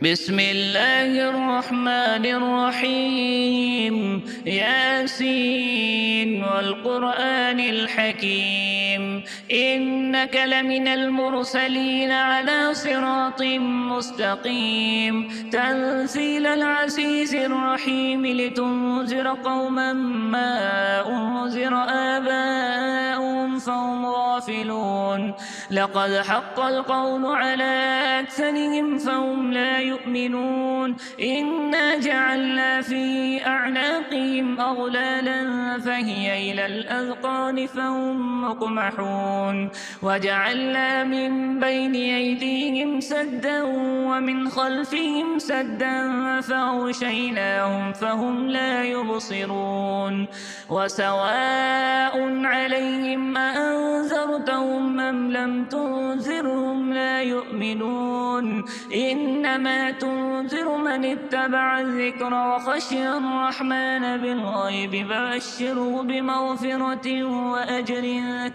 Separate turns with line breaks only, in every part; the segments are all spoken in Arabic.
بسم الله الرحمن الرحيم ياسين والقرآن الحكيم إنك لمن المرسلين على صراط مستقيم تنزيل العزيز الرحيم لتنذر قوما ما أنذر آباؤهم فهم غافلون لقد حق القول على أكثرهم فهم لا يؤمنون إنا جعلنا في أعناقهم أغلالا فهي إلى الأذقان فهم مقمحون وجعلنا من بين أيديهم سدا ومن خلفهم سدا فأغشيناهم فهم لا يبصرون وسواء عليهم أأنذرتهم أم لم تنذرهم لا يؤمنون إنما تنذر من اتبع الذكر وخشي الرحمن بالغيب فبشره بمغفرة وأجر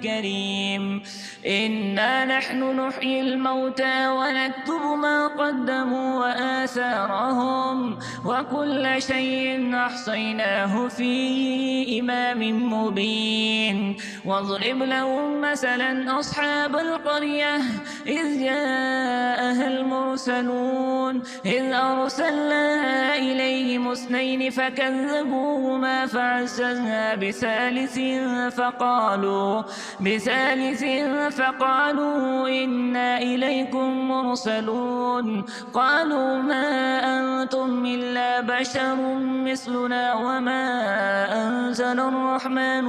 كريم إنا نحن نحيي الموتى ونكتب ما قدموا وآثارهم وكل شيء أحصيناه في إمام مبين واضرب لهم مثلا أصحاب القرية إذ جاءها المرسلون إذ أرسلنا إليهم اثنين فكذبوهما فعززنا بثالث فقالوا إنا إليكم مرسلون قالوا ما أنتم إلا بشر مثلنا وما أنزل الرحمن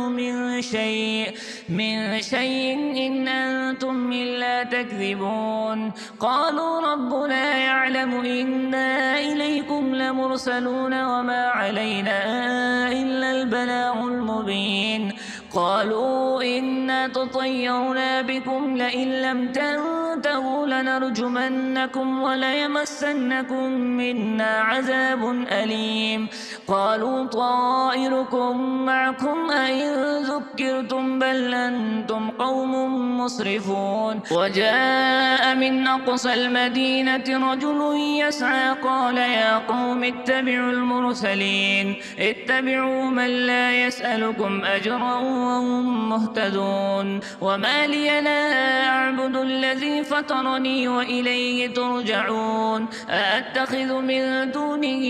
من شيء إن أنتم إلا تكذبون قالوا ربنا يعلم إنا إليكم لمرسلون وما علينا إلا البلاغ المبين قالوا إنا تطيرنا بكم لئن لم تنتهوا لنرجمنكم وليمسنكم منا عذاب أليم قالوا طائركم معكم أئن ذكرتم بل أنتم قوم مسرفون وجاء من أقصى المدينة رجل يسعى قال يا قوم اتبعوا المرسلين اتبعوا من لا يسألكم أجرا وهم مهتدون وما لي لا أعبد الذي فطرني وإليه ترجعون أأتخذ من دونه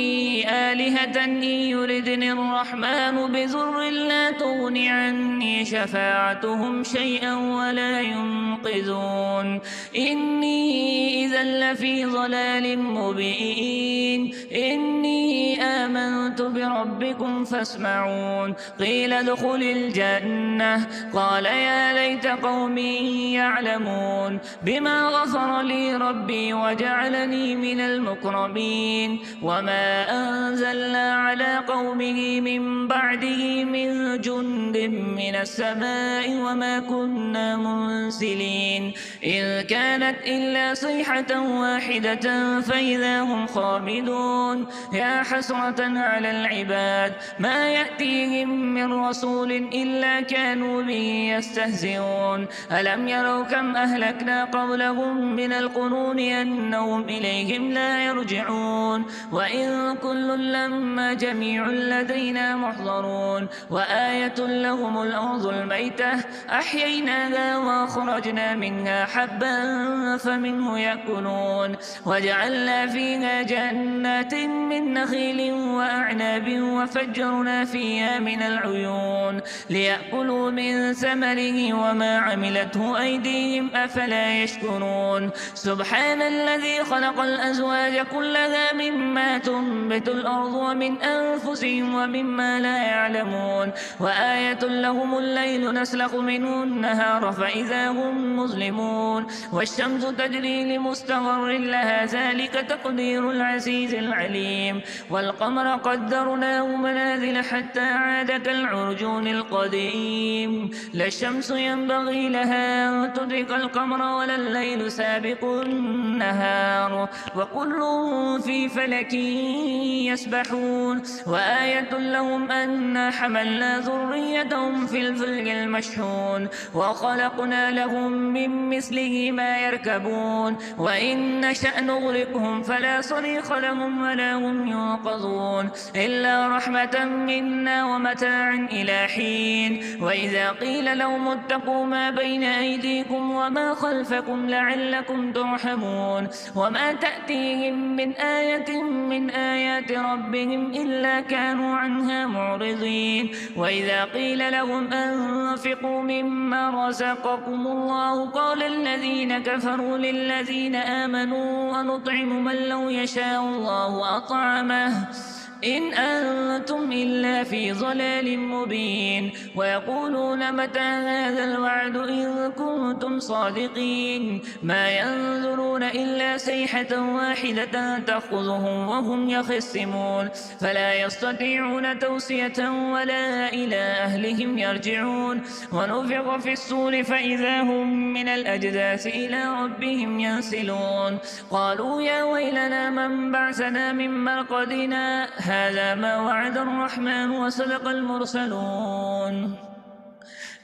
آلهة إن يردني الرحمن بضر لا تغن عني شفاعتهم شيئا ولا ينقذون إني إذا لفي ضلال مبين إني آمنت بربكم فاسمعون قيل ادخل الجنة قال يا ليت قومي يعلمون بما غفر لي ربي وجعلني من المكرمين وما أنزلنا على قومه من بعده من جند من السماء وما كنا منزلين إذ كانت إلا صيحة واحدة فإذا هم خامدون يا حسرة على العباد ما يأتيهم من رسول إلا كانوا به يستهزئون ألم يروا كم أهلكنا قبلهم من القرون أنهم إليهم لا يرجعون وإن كل لما جميع لدينا محضرون وآية لهم الأرض الميتة أحييناها وأخرجنا منها حبا فمنه يأكلون وجعلنا فيها جنات من نخيل وأعناب وفجرنا فيها من العيون ليأكلوا من ثمره وما عملته أيديهم أفلا يشكرون سبحان الذي خلق الأزواج كلها مما تنبت الأرض ومن أنفسهم ومما لا يعلمون وآية لهم الليل نسلخ منه النهار فإذا هم مظلمون والشمس تجري لمستقر لها ذلك تقدير العزيز العليم والقمر قدرناه منازل حتى عاد كالعرجون القديم لا الشمس ينبغي لها أن تدرك القمر ولا والليل سابق النهار وكل في فلك يسبحون وآية لهم أنا حملنا ذريتهم في الفلك المشحون وخلقنا لهم من مثله ما يركبون وإن نشأ نغرقهم فلا صريخ لهم ولا هم ينقذون إلا رحمة منا ومتاعا إلى حين وإذا قيل لهم اتقوا ما بين أيديكم وما خلفكم لعلكم ترحمون وما تأتيهم من آية من آيات ربهم إلا كانوا عنها معرضين وإذا قيل لهم أنفقوا مما رزقكم الله قال الذين كفروا للذين آمنوا أنطعم من لو يشاء الله أطعمه إن أنتم إلا في ضلال مبين ويقولون متى هذا الوعد إن كنتم صادقين ما ينظرون إلا صيحة واحدة تأخذهم وهم يخصمون فلا يستطيعون توصية ولا إلى أهلهم يرجعون ونفخ في الصور فإذا هم من الأجداث إلى ربهم ينسلون قالوا يا ويلنا من بعثنا من مرقدنا هذا ما وعد الرحمن وصدق المرسلون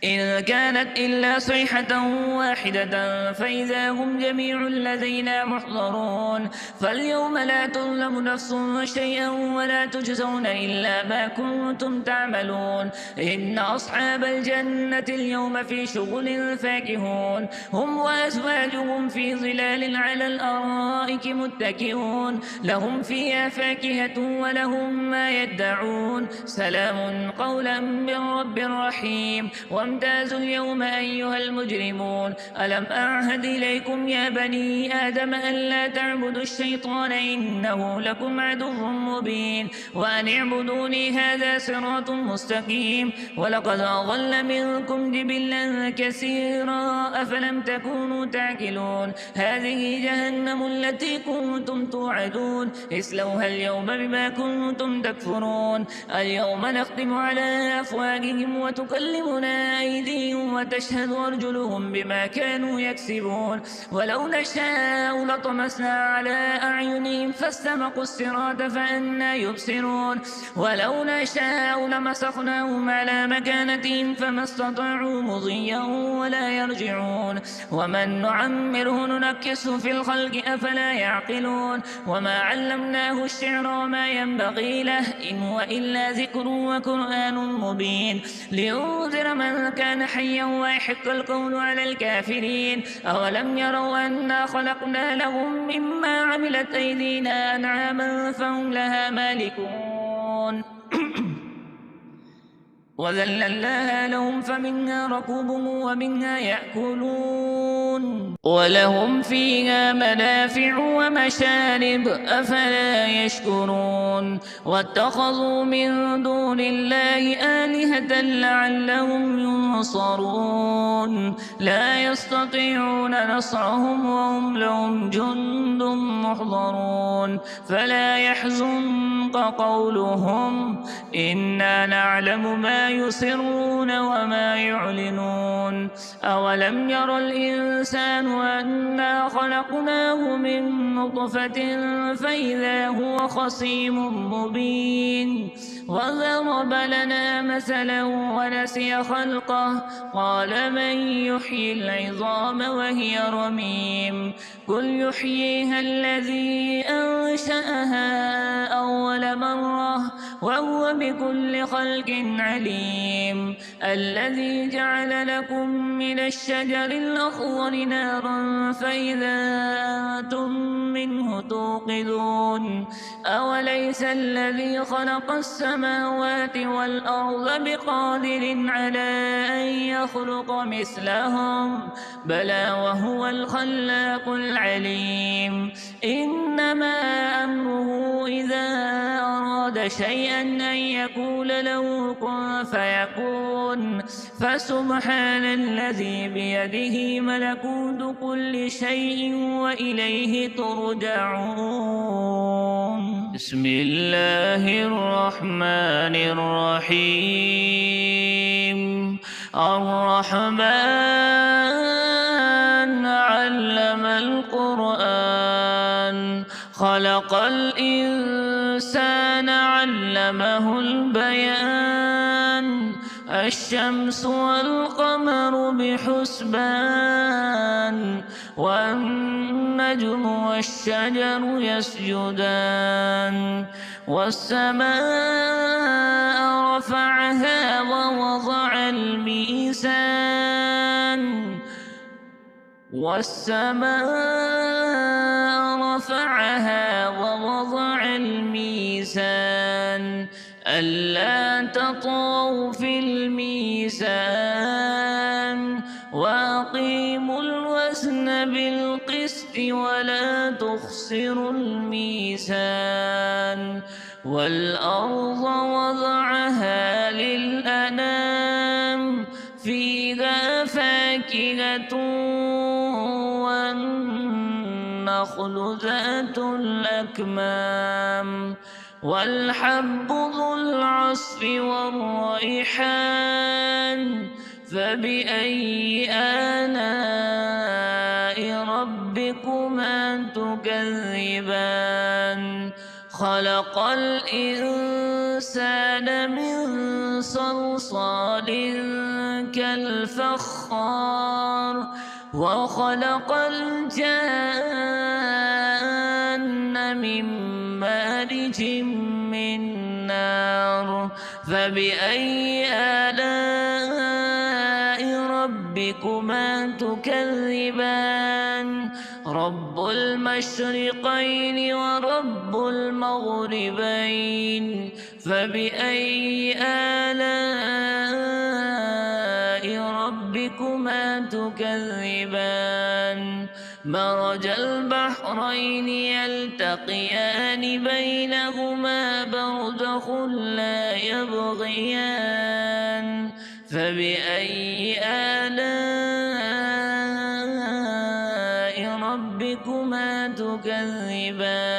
إن كانت إلا صيحة واحدة فإذا هم جميع لدينا محضرون فاليوم لا تظلم نفس شيئا ولا تجزون إلا ما كنتم تعملون إن أصحاب الجنة اليوم في شغل فاكهون هم وأزواجهم في ظلال على الأرائك متكئون لهم فيها فاكهة ولهم ما يدعون سلام قولا من رب رحيم وامتازوا اليوم أيها المجرمون ألم أعهد إليكم يا بني آدم ألا تعبدوا الشيطان إنه لكم عدو مبين وأن اعبدوني هذا صراط مستقيم ولقد أضل منكم جبلا كثيرا أفلم تكونوا تعقلون هذه جهنم التي كنتم توعدون اصلوها اليوم بما كنتم تكفرون اليوم نختم على أفواههم وتكلمنا أيديهم وتشهد أرجلهم بما كانوا يكسبون ولو نشاء لطمسنا على أعينهم فاستبقوا الصراط فأنى يبصرون ولو نشاء لمسخناهم على مكانتهم فما استطاعوا مضيا ولا يرجعون ومن نعمره ننكسه في الخلق أفلا يعقلون وما علمناه الشعر وما ينبغي له إن هو إلا ذكر وقرآن مبين لينذر من كان حيا ويحق القول على الكافرين أولم يروا أنا خلقنا لهم مما عملت أيدينا أنعاما فهم لها مالكون وذللناها لهم فمنها ركوبهم ومنها يأكلون ولهم فيها منافع ومشارب أفلا يشكرون واتخذوا من دون الله آلهة لعلهم ينصرون لا يستطيعون نصرهم وهم لهم جند محضرون فلا يحزنك قولهم إنا نعلم ما يسرون وما يعلنون أولم ير الإنسان أنا خلقناه من نطفة فإذا هو خصيم مبين وضرب لنا مثلا ونسي خلقه قال من يحيي العظام وهي رميم قل يحييها الذي أنشأها أول مرة وهو بكل خلق عليم الذي جعل لكم من الشجر الأخضر نارا فإذا أنتم منه توقدون أوليس الذي خلق السماوات والأرض بقادر على أن يخلق مثلهم بلى وهو الخلاق العليم إنما أمره إذا أراد شيئا أن يقول له كن فيكون فسبحان الذي بيده ملكوت كل شيء وإليه ترجعون بسم الله الرحمن الرحيم الرحمن علم الإنسان علمه البيان الشمس والقمر بحسبان والنجم والشجر يسجدان والسماء رفعها ووضع الميزان ألا تطغوا في الميزان وأقيموا الوزن بالقسط ولا تخسروا الميزان والأرض وضعها للأنام فيها فاكهة والنخل ذات الأكمام والحب ذو العصف والريحان فبأي آلاء ربكما تكذبان خلق الإنسان من صلصال كالفخار وخلق الجان من مارج من نار فبأي آلاء ربكما تكذبان رب المشرقين ورب المغربين فبأي آلاء ربكما تكذبان مرج البحرين يلتقيان بينهما برزخ لا يبغيان فبأي آلاء ربكما تكذبان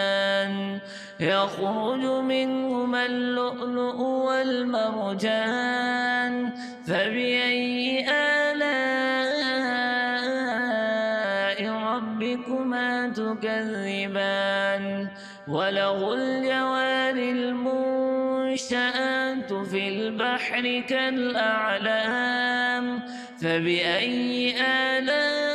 يخرج منهما اللؤلؤ والمرجان فبأي آلاء ربكما تكذبان وله الجوار المنشآت في البحر كالأعلام فبأي آلاء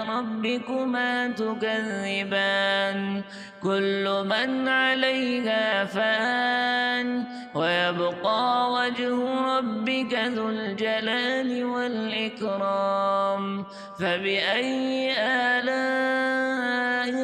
ربكما تكذبان كل من عليها فان ويبقى وجه ربك ذو الجلال والإكرام فبأي آلاء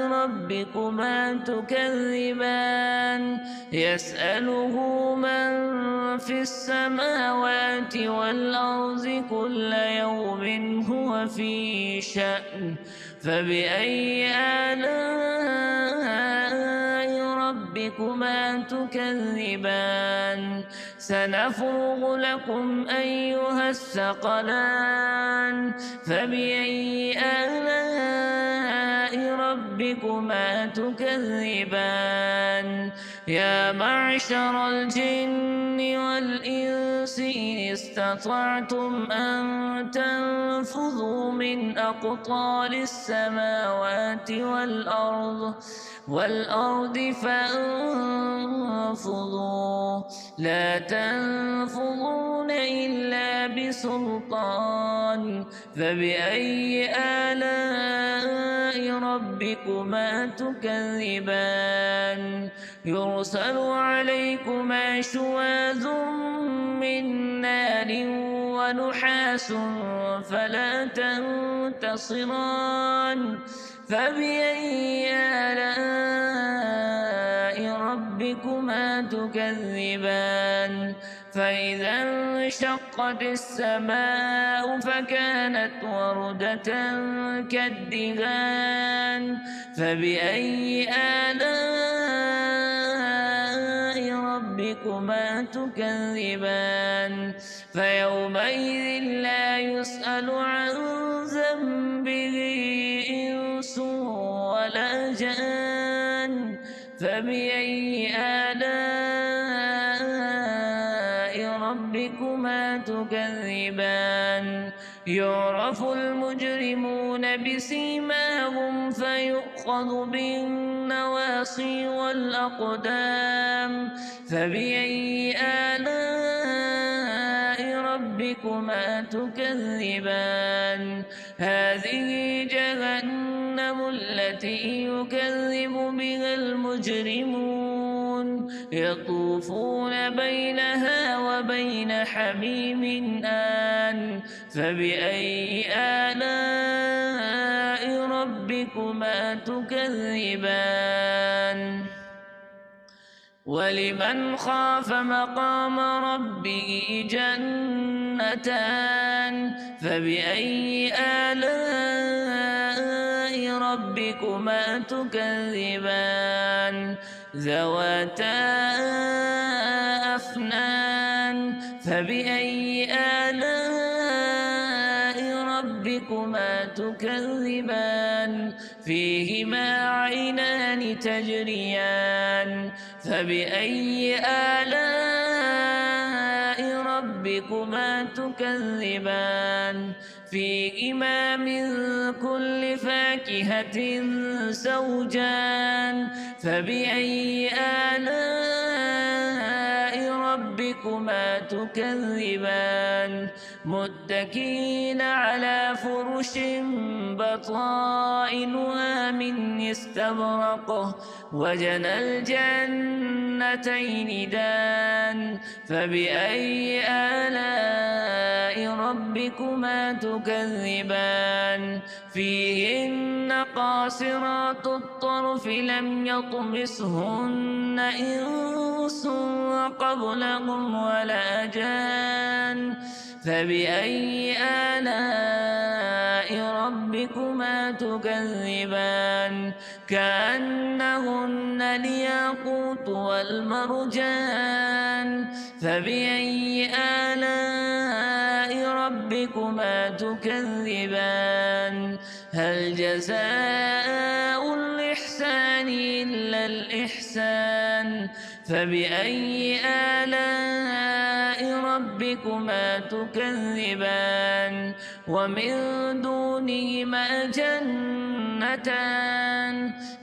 ربكما تكذبان يسأله من في السماوات والأرض كل يوم هو في شأن فبأي آلاء ربكما تكذبان سنفرغ لكم أيها الثقلان فبأي آلاء ربكما تكذبان يا معشر الجن والإنس إن استطعتم أن تنفذوا من أقطار السماوات والأرض فانفذوا لا تنفذون إلا بسلطان فبأي آلاء ربكما تكذبان يرسل عليكما شواظ من نار ونحاس فلا تنتصران فبأي آلاء ربكما تكذبان فإذا انشقت السماء فكانت وردة كالدهان فبأي آلاء ربكما تكذبان فيومئذ لا يسأل عن ذنبه إنس ولا جان فبأي آلاء ربكما تكذبان يعرف المجرمون بسيماهم فيؤخذ بالنواصي والأقدام فبأي آلاء ربكما تكذبان هذه جهنم التي يكذب بها المجرمون يطوفون بينها وبين حميم آن فبأي آلاء ربكما تكذبان ولمن خاف مقام ربه جنتان فبأي آلاء ربكما تكذبان ذواتا أفنان فبأي آلاء ربكما تكذبان فيهما عينان تجريان فبأي آلاء ربكما تكذبان فيهما من كل فاكهة زوجان فبأي آلاء ربكما تكذبان متكئين على فرش بطائنها من استبرق وجنى الجنتين دان فبأي آلاء ربكما تكذبان فيهن قاصرات الطرف لم يطمسهن إنس قبلهم ولا جان فبأي آلاء ربكما تكذبان كأنهن الياقوت والمرجان فبأي آلاء ربكما تكذبان هل جزاء الإحسان إلا الإحسان فبأي آلاء ربكما تكذبان ومن دونهما جنتان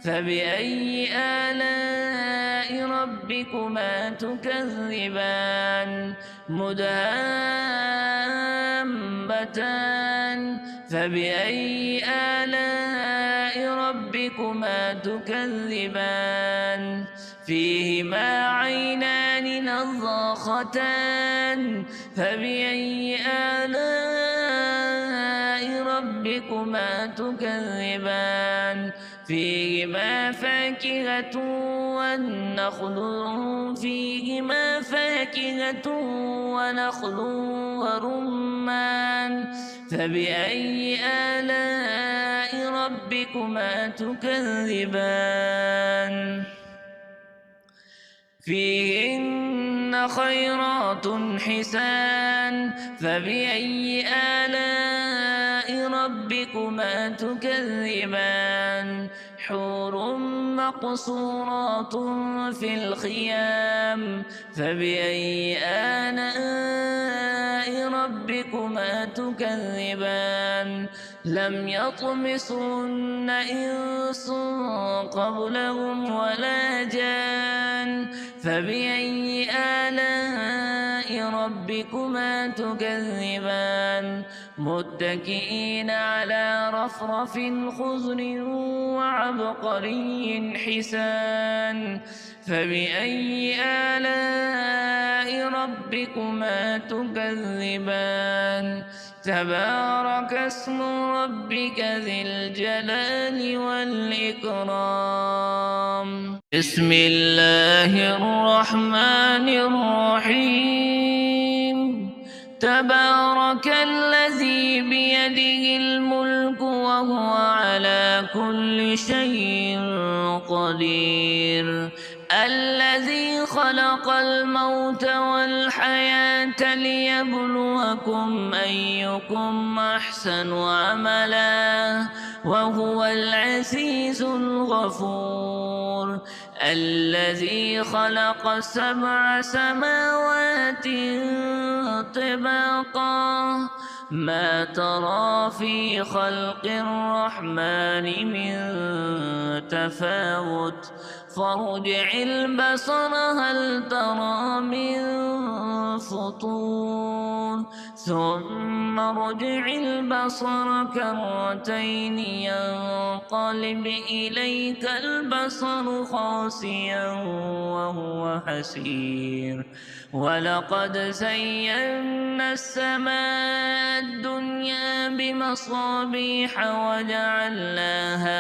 فبأي آلاء ربكما تكذبان مدهامتان فبأي آلاء ربكما تكذبان فيهما عينان نضاختان فبأي آلاء ربكما تكذبان فيهما فاكهة والنخل فيهما فاكهة ونخل ورمان فبأي آلاء ربكما تكذبان فيهن خيرات حسان فبأي آلاء ربكما تكذبان حور مقصورات في الخيام فبأي آلاء ربكما تكذبان لم يطمسهن إنس قبلهم ولا جان فبأي آلاء ربكما تكذبان متكئين على رفرف خضر وعبقري حسان فبأي آلاء ربكما تكذبان تبارك اسم ربك ذي الجلال والإكرام بسم الله الرحمن الرحيم تبارك الذي بيده الملك وهو على كل شيء قدير الذي خلق الموت والحياة ليبلوكم أيكم أحسن عملا وهو العزيز الغفور الذي خلق 7 سماوات طباقا ما ترى في خلق الرحمن من تفاوت فارجع البصر هل ترى من فطور ثم ارجع البصر كرتين ينقلب إليك البصر خاسئا وهو حسير ولقد زينا السماء الدنيا بمصابيح وجعلناها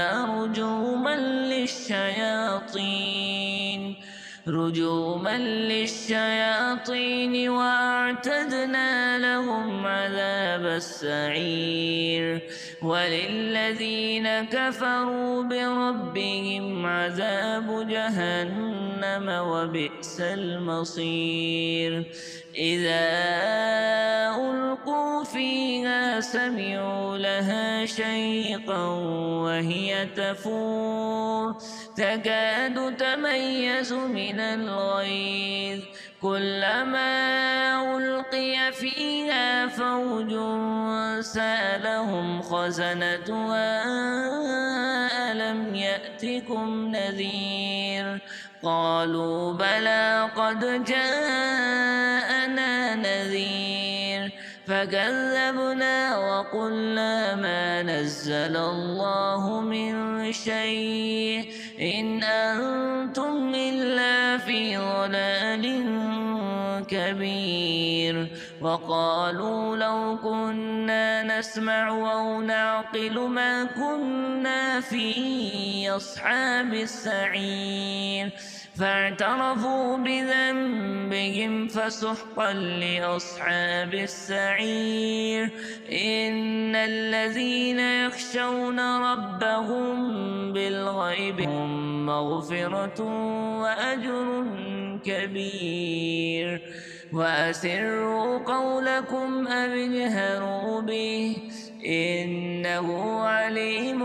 رجوما للشياطين وأعتدنا لهم عذاب السعير وللذين كفروا بربهم عذاب جهنم وبئس المصير إذا ألقوا فيها سمعوا لها شيقا وهي تفور تكاد تميز من الغيظ كلما ألقي فيها فوج سألهم خزنتها ألم يأتكم نذير قالوا بلى قد جاءنا نذير فكذبنا وقلنا ما نزل الله من شيء إن أنتم إلا في ضلال كبير وقالوا لو كنا نسمع أو نعقل ما كنا في أصحاب السعير فاعترفوا بذنبهم فسحقا لأصحاب السعير إن الذين يخشون ربهم بالغيب هم مغفرة وأجر كبير وأسروا قولكم أو اجهروا به إنه عليم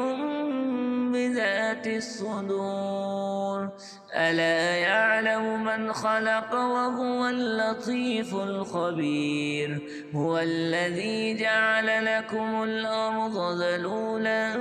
بذات الصدور ألا يعلم من خلق وهو اللطيف الخبير هو الذي جعل لكم الأرض ذلولا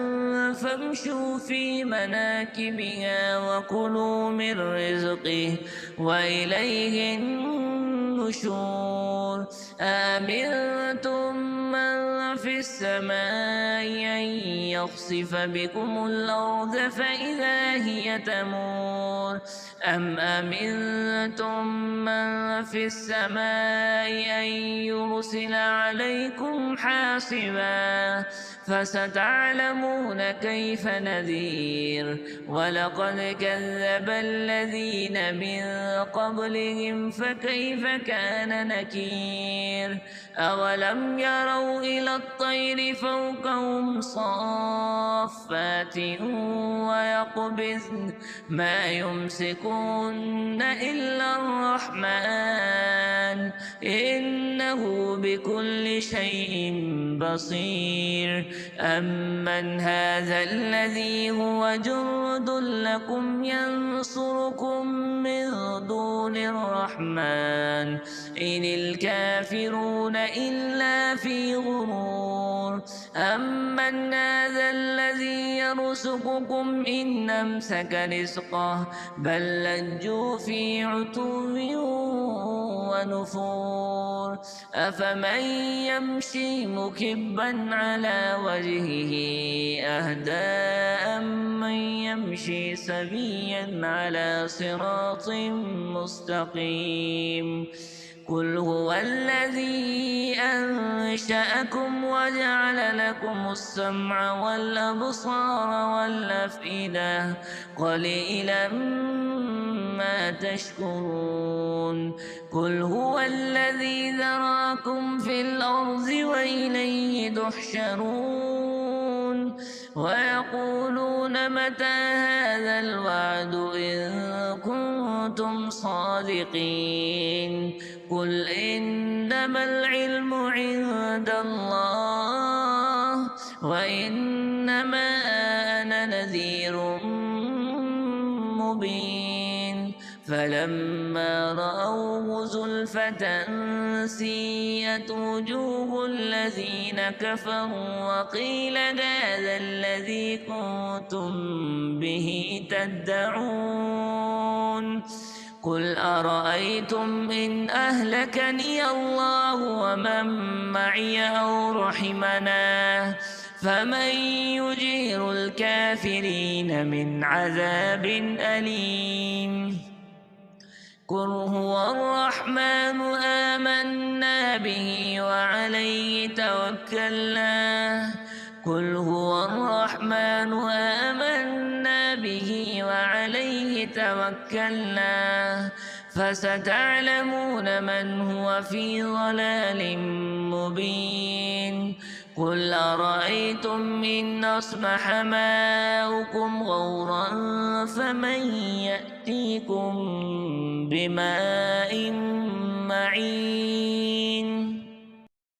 فامشوا في مناكبها وكلوا من رزقه وإليه النشور آمنتم من في السماء أن يخسف بكم الأرض فإذا هي تمور أم أمنتم من في السماء أن يرسل عليكم حاصبا فستعلمون كيف نذير ولقد كذب الذين من قبلهم فكيف كان نكير أولم يروا إلى الطير فوقهم صافات ويقبضن ما يمسكون إلا الرحمن إنه بكل شيء بصير أمن هذا الذي هو جند لكم ينصركم من دون الرحمن إن الكافرون إلا في غرور أمن هذا الذي يرزقكم إن أمسك رزقه بل لجوا في عتو ونفور أفمن يمشي مكبا على وجهه أهدى أمن يمشي سويا على صراط مستقيم قل هو الذي أنشأكم وجعل لكم السمع والأبصار والأفئدة قليلا ما تشكرون قل هو الذي ذراكم في الأرض وإليه تحشرون ويقولون متى هذا الوعد إن كنتم صادقين قل إنما العلم عند الله وإنما أنا نذير مبين فلما رأوه زلفة سيئت وجوه الذين كفروا وقيل هذا الذي كنتم به تدعون قل أرأيتم إن أهلكني الله ومن معي أو رحمنا فمن يجير الكافرين من عذاب أليم قل هو الرحمن آمنا به وعليه توكلنا قل هو الرحمن آمنا به وعليه توكلنا فستعلمون من هو في ضلال مبين قل أرأيتم إن أصبح ماؤكم غورا فمن يأتيكم بماء معين